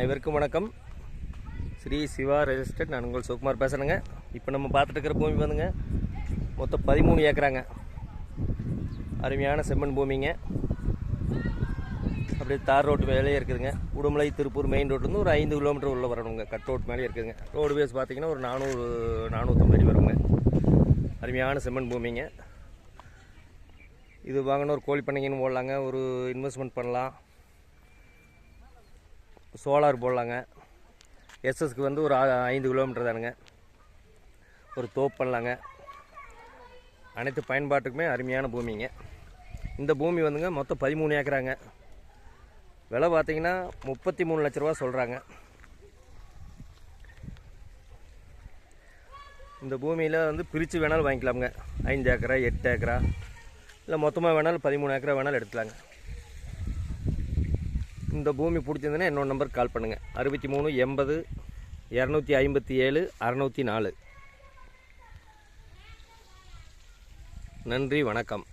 அனைவருக்கும் வணக்கம். Shri Siva real estate. நான் உங்கள் சுகுமார் பேசுகிறேங்க. இப்போ நம்ம பார்த்துட்டு இருக்கிற பூமி வந்துங்க மொத்தம் 13 ஏக்கராங்க. அருமையான செம்மண் பூமிங்க. அப்படியே தார் ரோட்டு மேலேயே இருக்குதுங்க. உடுமலை திருப்பூர் மெயின் ரோட்லேருந்து ஒரு 5 கிலோமீட்டர் உள்ள வரணுங்க. கட் ரோட் மேலே இருக்குதுங்க. ரோடு பேஸ் பார்த்தீங்கன்னா ஒரு 450 அடி வருங்க. அருமையான செம்மண் பூமிங்க. இது வாங்கின ஒரு கோழி பண்ணைங்கன்னு போடலாங்க, ஒரு இன்வெஸ்ட்மெண்ட் பண்ணலாம், சோலார் போடலாங்க. எஸ்எஸ்க்கு வந்து ஒரு 5 கிலோமீட்டர் தானுங்க. ஒரு தோப்பு பண்ணலாங்க. அனைத்து பயன்பாட்டுக்குமே அருமையான பூமிங்க. இந்த பூமி வந்துங்க மொத்தம் 13 ஏக்கராங்க. விலை பார்த்தீங்கன்னா 33 லட்ச ரூபா சொல்கிறாங்க. இந்த பூமியில் வந்து பிரித்து வேணாலும் வாங்கிக்கலாமுங்க. 5 ஏக்கரா 8 ஏக்கரா இல்லை மொத்தமாக வேணாலும் 13 ஏக்கரா வேணாலும் எடுத்துக்கலாங்க. இந்த பூமி பிடிச்சிருந்ததுன்னா என்னோட நம்பருக்கு கால் பண்ணுங்கள். 63 80 257 604. நன்றி, வணக்கம்.